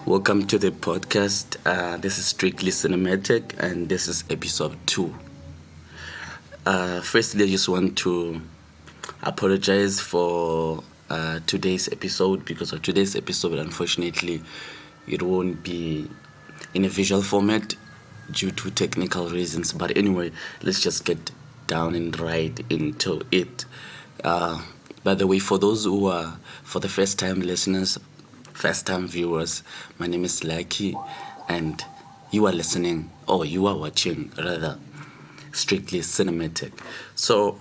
Welcome to the podcast. This is Strictly Cinematic, and this is episode 2. Firstly, I just want to apologize for today's episode because of today's episode. Unfortunately, it won't be in a visual format due to technical reasons. But anyway, let's just get down and right into it. By the way, for those who are for the first time listeners, first time viewers, my name is Lucky, and you are listening, or you are watching rather, Strictly Cinematic. So,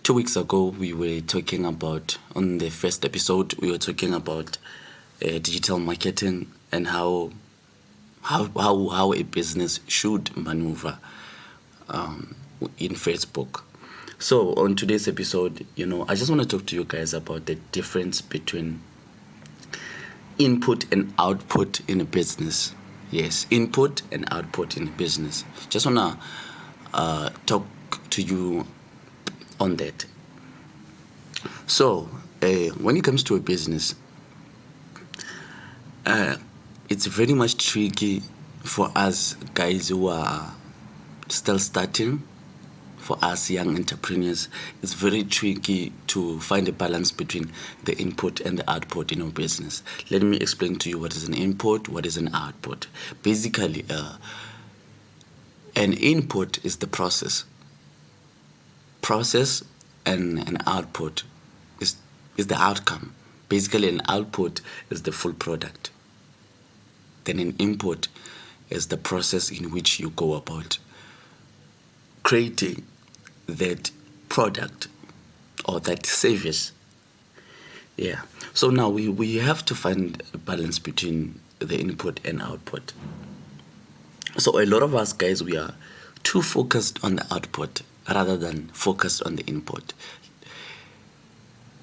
2 weeks ago, we were talking about, on the first episode, we were talking about digital marketing and how a business should maneuver in Facebook. So on today's episode, I just want to talk to you guys about the difference between input and output in a business. Yes, input and output in a business. Just want to talk to you on that. So when it comes to a business, it's very much tricky for us guys who are still starting. For us young entrepreneurs, it's very tricky to find a balance between the input and the output in our business. Let me explain to you what is an input, what is an output. Basically, an input is the process. Process and an output is the outcome. Basically, an output is the full product. Then an input is the process in which you go about creating that product or that service. Yeah. So now we have to find a balance between the input and output. So a lot of us guys, we are too focused on the output rather than focused on the input.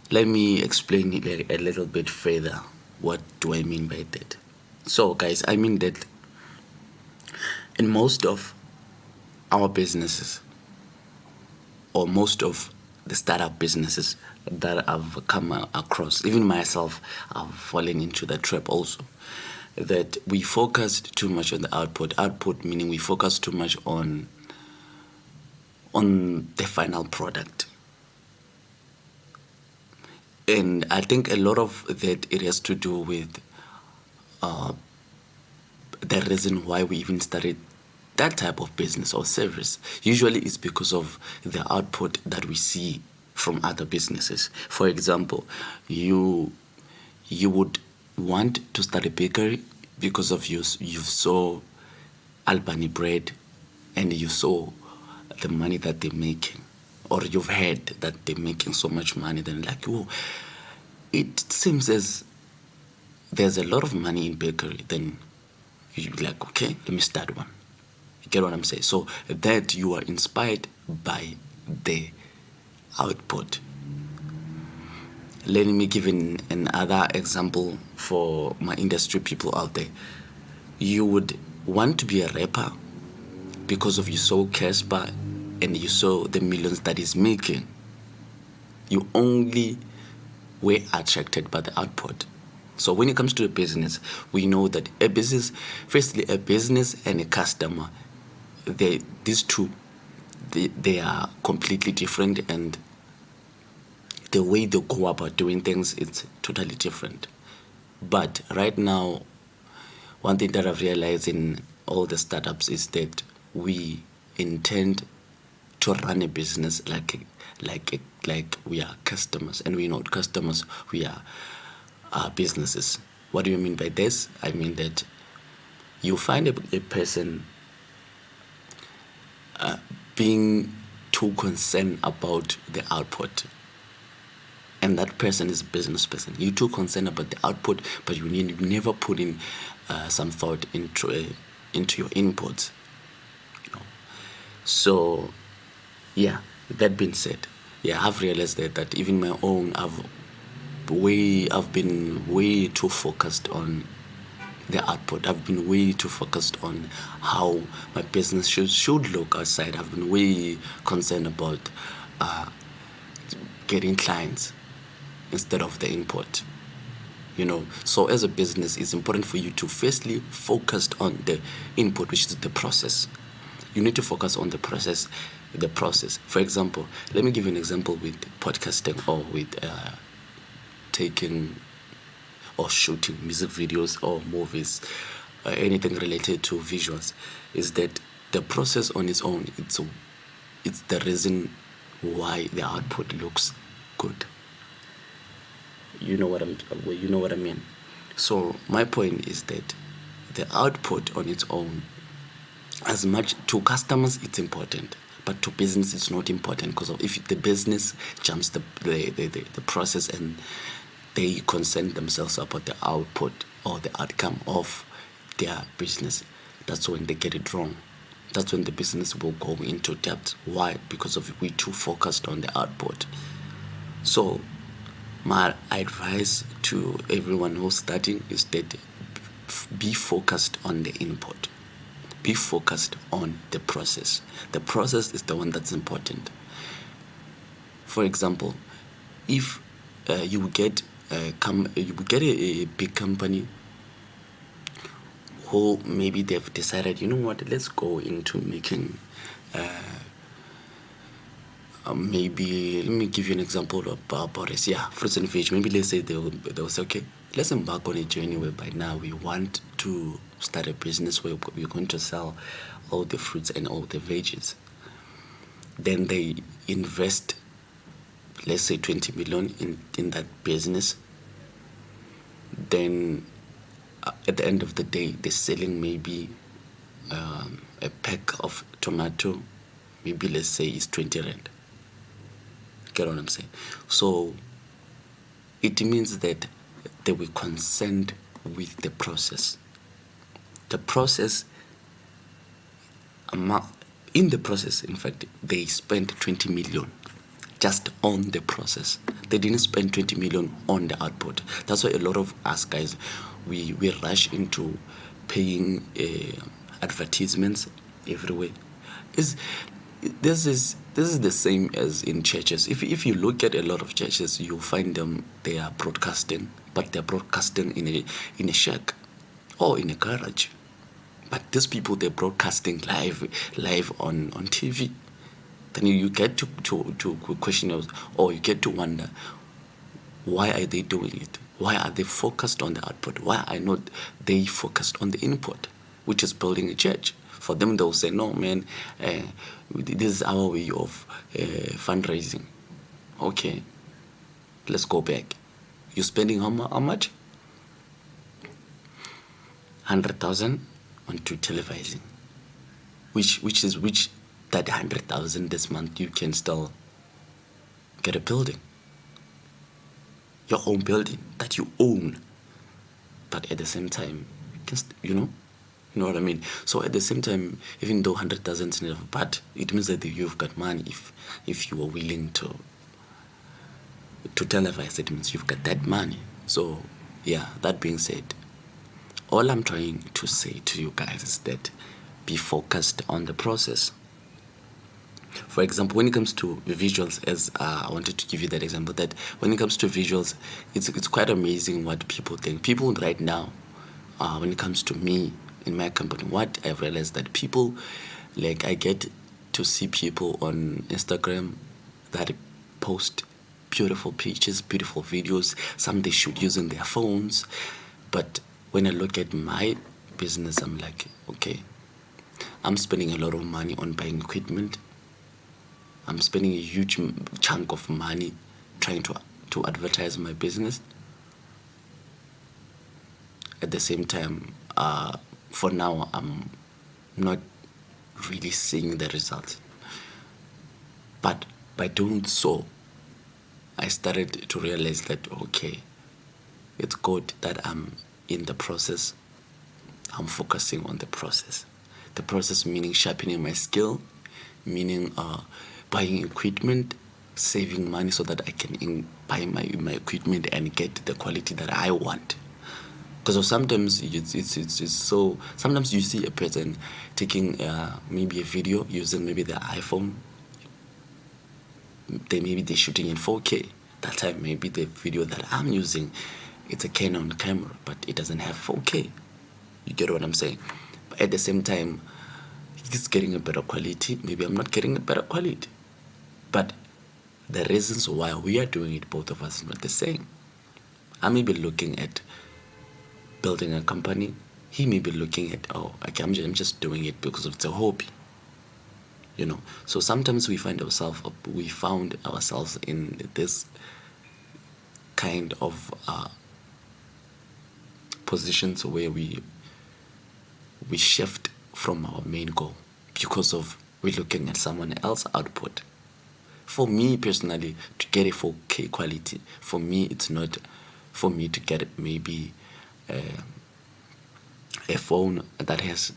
Let me explain it a little bit further. What do I mean by that? So guys, I mean that in most of our businesses, or most of the startup businesses that I've come across, even myself, I've fallen into that trap also, that we focused too much on the output. Output meaning we focus too much on the final product. And I think a lot of that, it has to do with the reason why we even started that type of business or service. Usually it's because of the output that we see from other businesses. For example, you would want to start a bakery because of you saw Albany Bread and you saw the money that they're making, or you've heard that they're making so much money. Then like, whoa, it seems as there's a lot of money in bakery. Then you're like, okay, let me start one. You get what I'm saying? So that you are inspired by the output. Let me give another example for my industry people out there. You would want to be a rapper because of you saw Casper and you saw the millions that he's making. You only were attracted by the output. So when it comes to a business, we know that a business and a customer, these two, they are completely different, and the way they go about doing things, it's totally different. But right now, one thing that I've realized in all the startups is that we intend to run a business like we are customers, and we're not customers, we are businesses. What do you mean by this? I mean that you find a person being too concerned about the output, and that person is a business person. You're too concerned about the output, but you never put in some thought into your inputs. So, yeah. That being said, yeah, I've realized that even my own, I've been way too focused on the output. I've been way too focused on how my business should look outside. I've been way concerned about getting clients instead of the input. So as a business, it's important for you to firstly focus on the input, which is the process. You need to focus on the process. For example, let me give you an example with podcasting or with taking or shooting music videos or movies, anything related to visuals, is that the process on its own, it's the reason why the output looks good. You know what I mean. So my point is that the output on its own, as much to customers it's important, but to business it's not important, because if the business jumps the process and they concern themselves about the output or the outcome of their business, that's when they get it wrong. That's when the business will go into debt. Why? Because of we too focused on the output. So my advice to everyone who's starting is that be focused on the input. Be focused on the process. The process is the one that's important. For example, if you get a big company who maybe they've decided, you know what, let's go into making maybe, let me give you an example of Boris. Yeah, fruits and veg. Maybe let's say they'll say, okay, let's embark on a journey whereby now we want to start a business where we're going to sell all the fruits and all the veggies. Then they invest, let's say 20 million in that business. Then at the end of the day, they're selling maybe a pack of tomato, maybe let's say it's 20 rand. Get what I'm saying? So it means that they were concerned with the process. The process, in the process, in fact, they spent 20 million just on the process. They didn't spend 20 million on the output. That's why a lot of us guys, we rush into paying advertisements everywhere. This is the same as in churches. If you look at a lot of churches, you'll find them, they are broadcasting, but they're broadcasting in a shack or in a garage. But these people, they're broadcasting live on TV. Then you get to question or you get to wonder, why are they doing it? Why are they focused on the output? Why are not they focused on the input, which is building a church? For them, they'll say, no, man, this is our way of fundraising. Okay, let's go back. You're spending how much? 100,000 onto televising. Which that 100,000 this month you can still get a building. Your own building that you own. But at the same time, you know what I mean? So at the same time, even though 100,000 is enough, but it means that you've got money if you are willing to televise, it means you've got that money. So yeah, that being said, all I'm trying to say to you guys is that be focused on the process. For example, when it comes to visuals, as I wanted to give you that example, that when it comes to visuals, it's quite amazing what people think. People right now, when it comes to me in my company, what I've realized that people, like I get to see people on Instagram that post beautiful pictures, beautiful videos. Some they shoot using their phones. But when I look at my business, I'm like, okay, I'm spending a lot of money on buying equipment. I'm spending a huge chunk of money trying to advertise my business. At the same time, for now, I'm not really seeing the results. But by doing so, I started to realize that, okay, it's good that I'm in the process. I'm focusing on the process. The process meaning sharpening my skill, meaning buying equipment, saving money so that I can buy my equipment and get the quality that I want. Because sometimes it's so. Sometimes you see a person taking maybe a video using maybe their iPhone. Maybe they're shooting in 4K. That time maybe the video that I'm using it's a Canon camera, but it doesn't have 4K. You get what I'm saying? But at the same time, he's getting a better quality. Maybe I'm not getting a better quality. But the reasons why we are doing it, both of us, is not the same. I may be looking at building a company. He may be looking at, oh, okay, I'm just doing it because it's a hobby. So sometimes we found ourselves in this kind of positions where we shift from our main goal because of we're looking at someone else's output. For me personally, to get a 4K quality, for me it's not for me to get maybe a phone that has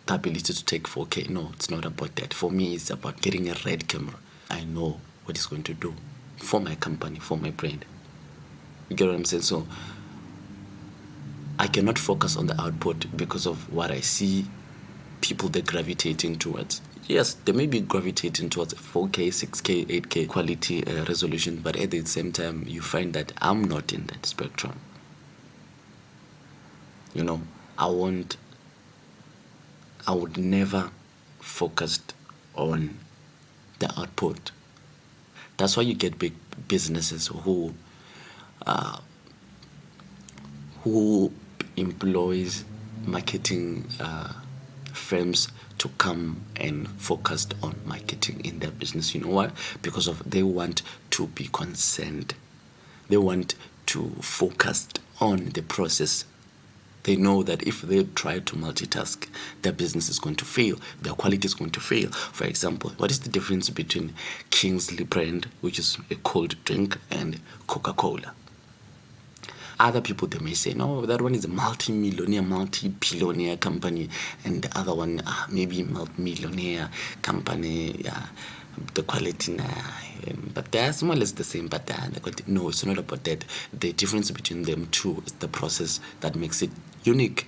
the ability to take 4K. No, it's not about that. For me, it's about getting a red camera. I know what it's going to do for my company, for my brand. You get what I'm saying? So I cannot focus on the output because of what I see people they're gravitating towards. Yes, they may be gravitating towards 4K, 6K, 8K quality resolution, but at the same time, you find that I'm not in that spectrum. I would never focus on the output. That's why you get big businesses who employs marketing firms to come and focus on marketing in their business. You know why? Because they want to be concerned. They want to focus on the process. They know that if they try to multitask, their business is going to fail. Their quality is going to fail. For example, what is the difference between Kingsley brand, which is a cold drink, and Coca-Cola? Other people, they may say, no, that one is a multi-millionaire, multi-billionaire company, and the other one, maybe multi-millionaire company, the quality, but they're more or less the same, but the quality, no, it's not about that. The difference between them two is the process that makes it unique.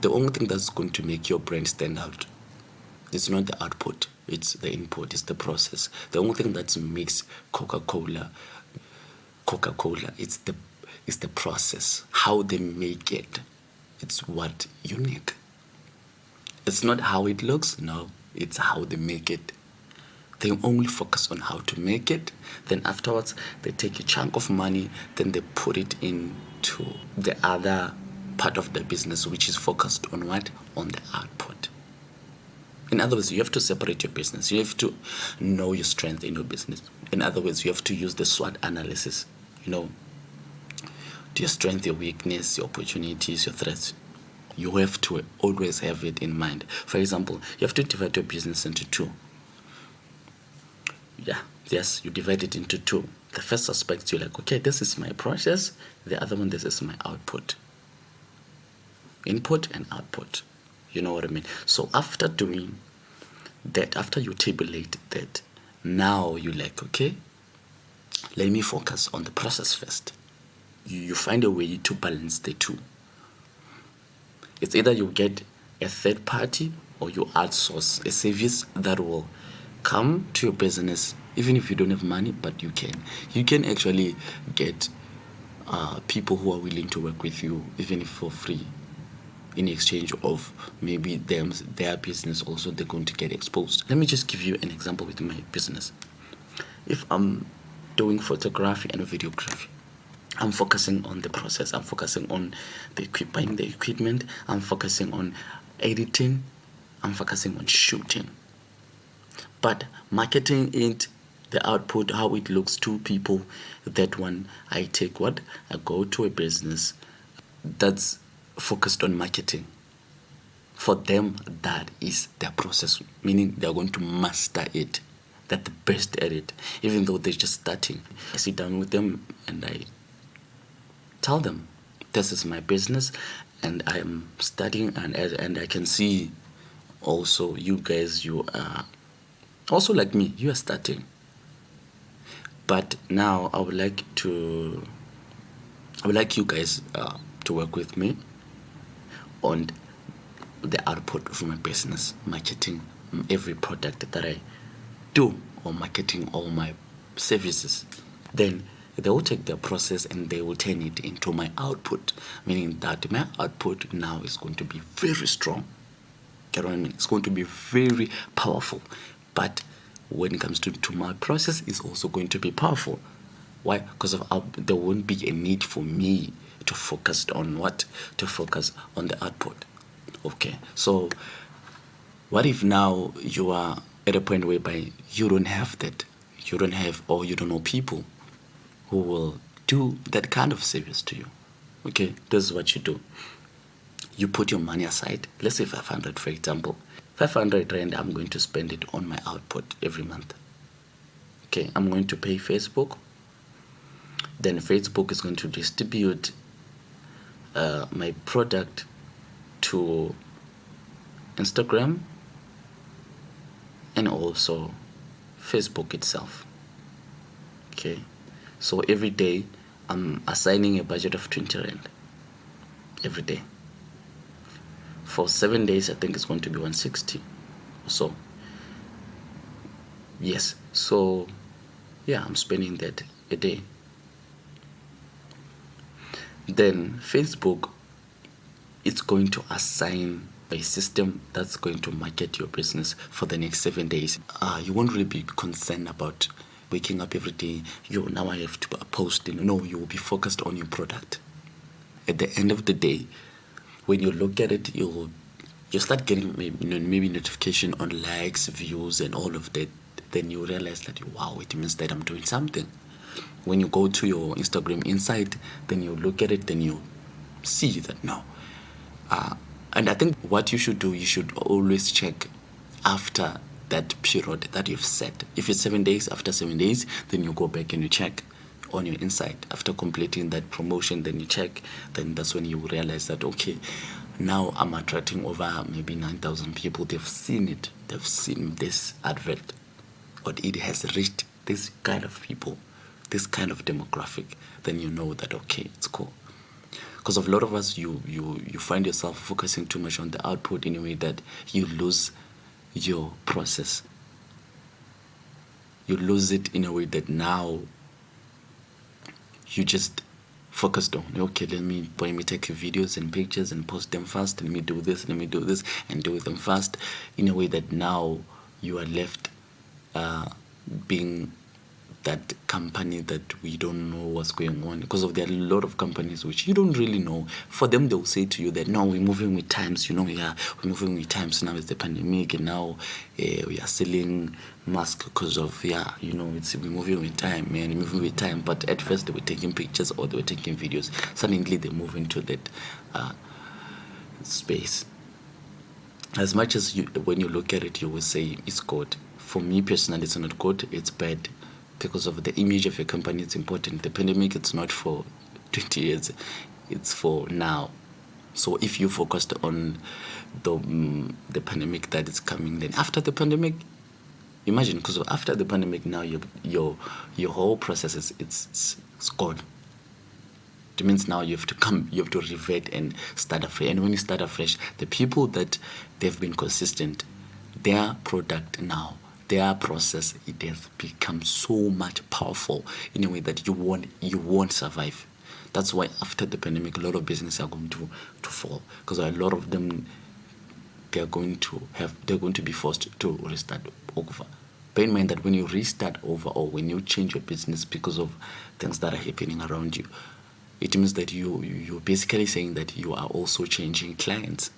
The only thing that's going to make your brand stand out, it's not the output, it's the input, it's the process. The only thing that makes Coca-Cola, it's the process, how they make it. It's what unique. It's not how it looks, no, it's how they make it. They only focus on how to make it. Then afterwards, they take a chunk of money, then they put it into the other part of the business, which is focused on what? On the output. In other words, you have to separate your business. You have to know your strength in your business. In other words, you have to use the SWOT analysis. Your strength, your weakness, your opportunities, your threats. You have to always have it in mind. For example, you have to divide your business into two. You divide it into two. The first aspect, you're like, okay, this is my process. The other one, this is my output. Input and output. You know what I mean? So after doing that, after you tabulate that, now you're like, okay, let me focus on the process first. You find a way to balance the two. It's either you get a third party or you outsource a service that will come to your business, even if you don't have money, but you can actually get people who are willing to work with you, even if for free, in exchange of maybe their business also they're going to get exposed. Let me just give you an example with my business. If I'm doing photography and videography, I'm focusing on the process. I'm focusing on buying the equipment. I'm focusing on editing. I'm focusing on shooting. But marketing it, the output, how it looks to people, that one, I go to a business that's focused on marketing. For them, that is their process, meaning they're going to master it. They're the best at it, even though they're just starting. I sit down with them and I tell them, this is my business and I am studying, and I can see also you guys, you are also like me, you are starting. But now I would like you guys to work with me on the output of my business, marketing every product that I do, or marketing all my services. Then they will take their process and they will turn it into my output, meaning that my output now is going to be very strong. Get what I mean? It's going to be very powerful. But when it comes to my process, it's also going to be powerful. Why? Because there won't be a need for me to focus on what? To focus on the output. Okay, so what if now you are at a point whereby you don't have that? You don't have, or you don't know people who will do that kind of service to you. Okay, this is what you do. You put your money aside. Let's say 500, for example. 500 Rand, I'm going to spend it on my output every month. Okay, I'm going to pay Facebook. Then Facebook is going to distribute my product to Instagram and also Facebook itself. Okay, so every day I'm assigning a budget of 20 Rand every day. For 7 days, I think it's going to be 160 or so. Yes, so yeah, I'm spending that a day. Then Facebook is going to assign a system that's going to market your business for the next 7 days. You won't really be concerned about waking up every day. Now I have to post. No, you will be focused on your product. At the end of the day, when you look at it, you start getting maybe notification on likes, views, and all of that. Then you realize that, wow, it means that I'm doing something. When you go to your Instagram Insight, then you look at it, then you see that no. And I think what you should do, you should always check after that period that you've set. If it's 7 days, after 7 days, then you go back and you check on your Insight. After completing that promotion, then you check. Then that's when you realize that, okay, now I'm attracting over maybe 9,000 people. They've seen it. They've seen this advert. Or it has reached this kind of people, this kind of demographic. Then you know that, okay, it's cool. Because of a lot of us, you find yourself focusing too much on the output in a way that you lose your process. You lose it in a way that now you just focused on, okay, let me take videos and pictures and post them fast. Let me do this and do them fast, in a way that now you are left being that company that we don't know what's going on, because there are a lot of companies which you don't really know. For them, they'll say to you that, no, we're moving with times, we're moving with times. Now it's the pandemic, and now we are selling masks because of, we're moving with time, man, we're moving with time. But at first they were taking pictures or they were taking videos. Suddenly they move into that space. As much as when you look at it, you will say it's good. For me personally, it's not good, it's bad. Because of the image of a company, it's important. The pandemic, it's not for 20 years, it's for now. So if you focused on the pandemic that is coming, then after the pandemic, imagine, because after the pandemic, now your whole process it's gone. It means now you have to revert and start afresh. And when you start afresh, the people that they've been consistent, their product now, their process, it has become so much powerful in a way that you won't survive. That's why after the pandemic, a lot of businesses are going to fall, because a lot of them, they're going to be forced to restart over. Bear in mind that when you restart over, or when you change your business because of things that are happening around you, it means that you're basically saying that you are also changing clients.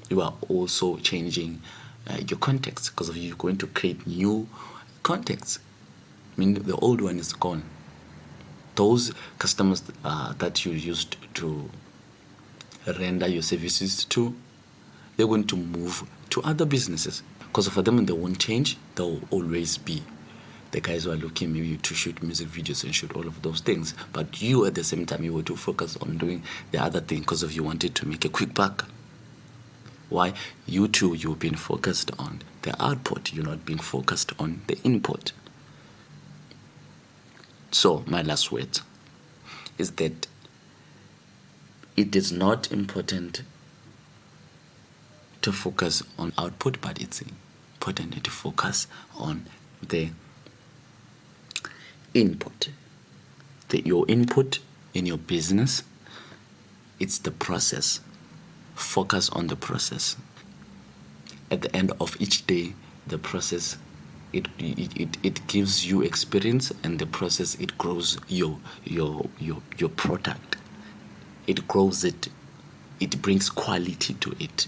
You are also changing your context, because you're going to create new contexts. I mean, the old one is gone. Those customers that you used to render your services to, they're going to move to other businesses, because for them, they won't change. They'll always be the guys who are looking maybe to shoot music videos and shoot all of those things. But you, at the same time, you were to focus on doing the other thing because you wanted to make a quick buck. Why? You've been focused on the output. You're not being focused on the input. So my last word is that it is not important to focus on output, but it's important to focus on the input. Your input in your business, it's the process. Focus on the process. At the end of each day, the process, it gives you experience, and the process, it grows your product. It grows it. It brings quality to it.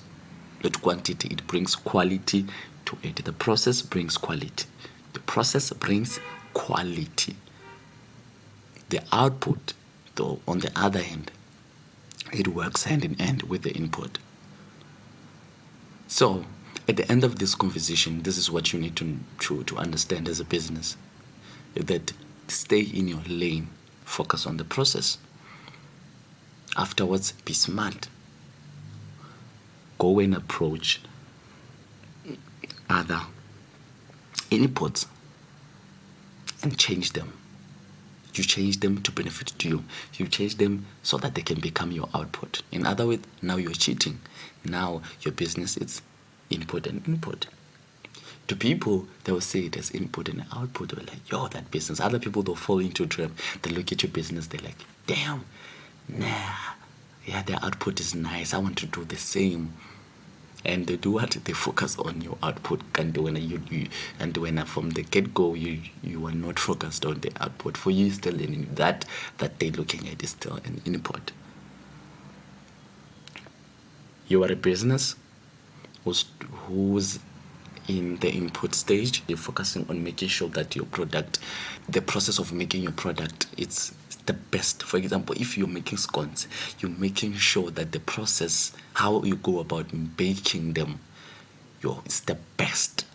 Not quantity, it brings quality to it. The process brings quality. The process brings quality. The output, though, on the other hand, it works hand in hand with the input. So, at the end of this conversation, this is what you need to understand as a business. That stay in your lane, focus on the process. Afterwards, be smart. Go and approach other inputs and change them. You change them to benefit to you. You change them so that they can become your output. In other words, now you're cheating. Now your business is input and input. To people, they will say it as input and output. They're like, yo, that business. Other people, they'll fall into a trap. They look at your business, they're like, damn, nah, yeah, their output is nice. I want to do the same. And they do what? They focus on your output. And when from the get-go, you are not focused on the output. For you, still that they're looking at is still an input. You are a business who's in the input stage. You're focusing on making sure that your product, the process of making your product, it's the best. For example, if you're making scones, you're making sure that the process, how you go about baking them, it's the best.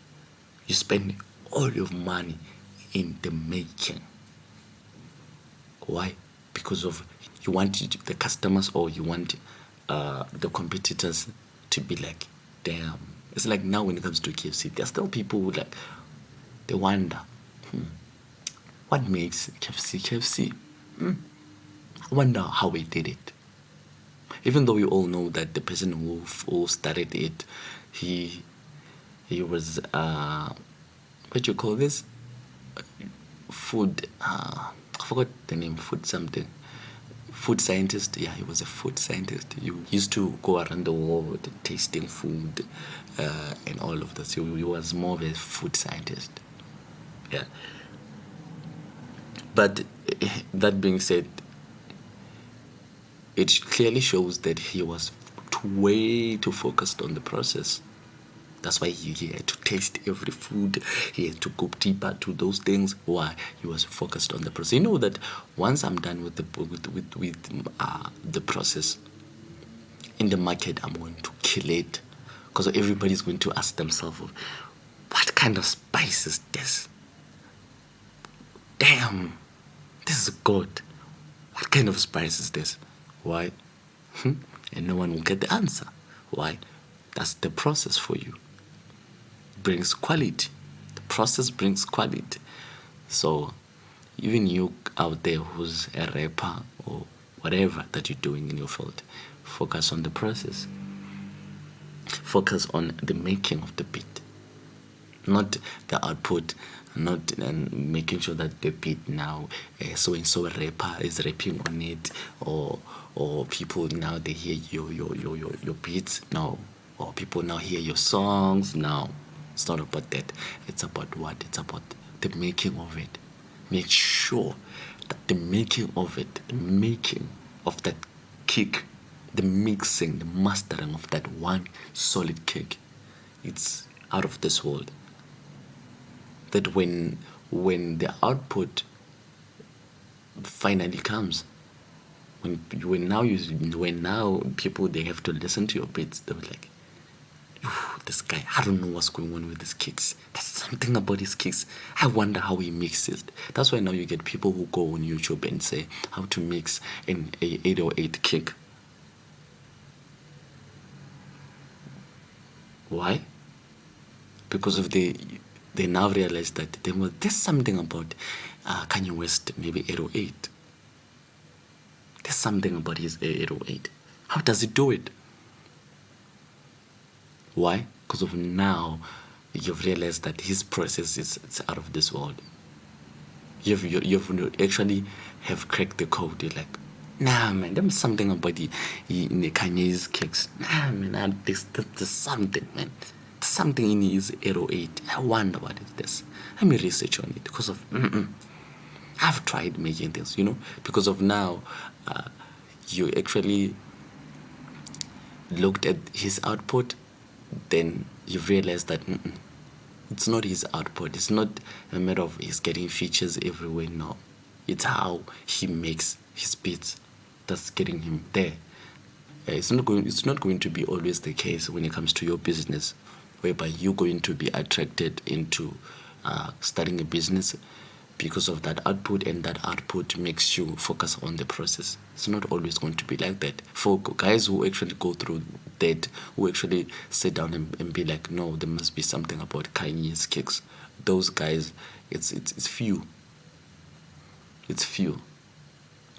You spend all your money in the making. Why? Because of you want the customers, or you want the competitors to be like, damn. It's like now when it comes to KFC, there's still people who they wonder, what makes KFC? I wonder how we did it. Even though we all know that the person who started it, he was what do you call this? Food. I forgot the name. Food something. Food scientist. Yeah, he was a food scientist. He used to go around the world tasting food and all of that. So he was more of a food scientist. Yeah. But that being said, it clearly shows that he was way too focused on the process. That's why he had to taste every food. He had to go deeper to those things. Why? He was focused on the process. You know that once I'm done with the process in the market, I'm going to kill it, because everybody's going to ask themselves, what kind of spice is this? Damn, this is good. What kind of spice is this? Why? And no one will get the answer. Why? That's the process for you. Brings quality. The process brings quality. So even you out there who's a rapper or whatever that you're doing in your field, focus on the process. Focus on the making of the beat, not the output, not making sure that the beat now so and so rapper is rapping on it, or people now they hear your beats now, or people now hear your songs now. It's not about that. It's about what? It's about the making of it. Make sure that the making of it, the making of that kick, the mixing, the mastering of that one solid kick, it's out of this world. That when the output finally comes, when now people, they have to listen to your beats, they're like, this guy, I don't know what's going on with his kicks. There's something about his kicks. I wonder how he mixes it. That's why now you get people who go on YouTube and say how to mix an 808 kick. Why? Because of they now realize that there's something about Kanye West, maybe 808. There's something about his 808. How does he do it? Why? Because of now you've realized that his process is out of this world. You've actually have cracked the code. You're like, nah, man, there's something about the Kanye's kicks. Nah, man, there's something, man. There's something in his 808. I wonder what is this. Let me research on it because of. I've tried making things, because of now. You actually looked at his output, then you realize that it's not his output. It's not a matter of he's getting features everywhere. No, it's how he makes his beats that's getting him there. It's not going to be always the case when it comes to your business, whereby you're going to be attracted into starting a business because of that output, and that output makes you focus on the process. It's not always going to be like that. For guys who actually go through that, who actually sit down and be like, no, there must be something about Kanye's kicks. Those guys, it's few. It's few.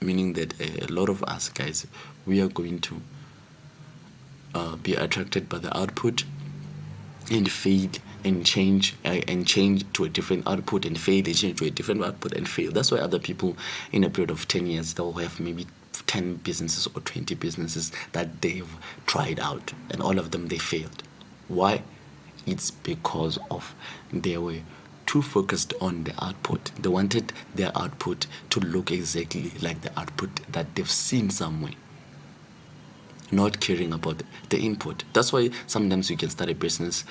Meaning that a lot of us guys, we are going to be attracted by the output and fade and change to a different output, and fade and change to a different output and fail. That's why other people in a period of 10 years, they'll have maybe 10 businesses or 20 businesses that they've tried out, and all of them they failed. Why? It's because of they were too focused on the output. They wanted their output to look exactly like the output that they've seen somewhere, not caring about the input. That's why sometimes you can start a business,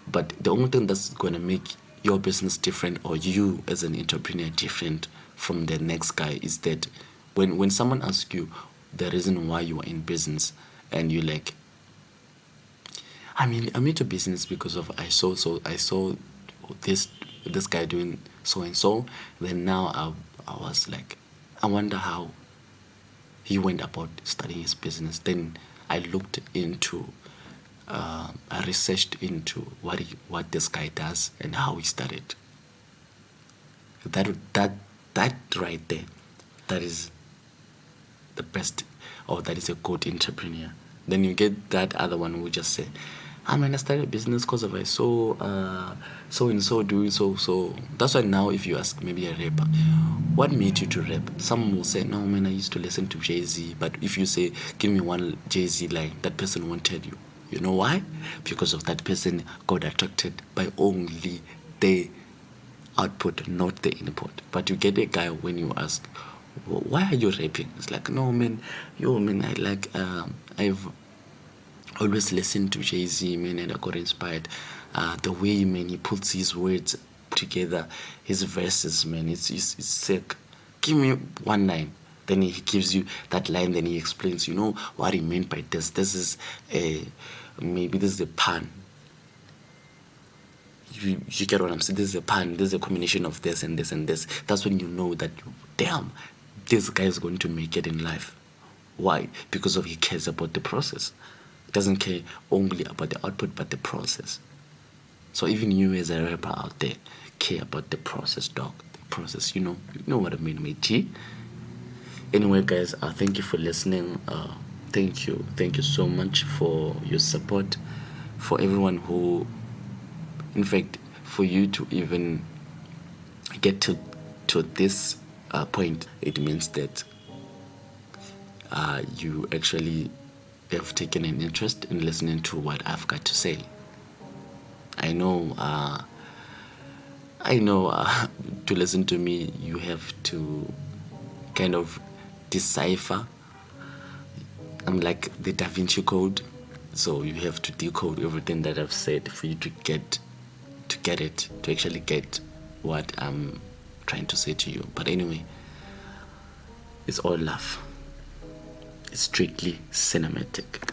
but the only thing that's going to make your business different, or you as an entrepreneur different from the next guy, is that when someone asks you the reason why you are in business, and you're like, I'm into business because of I saw this guy doing so and so. Then now I was like, I wonder how he went about studying his business. Then I looked into, I researched into what this guy does and how he started. That right there, that is the best, or that is a good entrepreneur. Then you get that other one who just say, I started a business because of I saw so and so doing so. That's why now if you ask maybe a rapper, what made you to rap? Some will say, no man, I used to listen to Jay-Z. But if you say, give me one Jay-Z line, that person won't tell you. You know why? Because of that person got attracted by only the output, not the input. But you get a guy when you ask, why are you rapping? It's like, no man, I like I've always listened to Jay-Z, man, and I got inspired. The way, man, he puts his words together, his verses, man, it's sick. Give me one line. Then he gives you that line, then he explains, what he meant by this. This is maybe this is a pun. You get what I'm saying? This is a pun. This is a combination of this and this and this. That's when you know that, damn, this guy is going to make it in life. Why? Because he cares about the process. Doesn't care only about the output, but the process. So even you as a rapper out there, care about the process, dog. The process, you know what I mean, mate. G. Anyway, guys, thank you for listening. Thank you so much for your support. For everyone who, in fact, for you to even get to this point, it means that you actually have taken an interest in listening to what I've got to say. I know to listen to me, you have to kind of decipher. I'm like the Da Vinci Code, so you have to decode everything that I've said for you to actually get what I'm trying to say to you. But anyway, it's all love. It's strictly cinematic.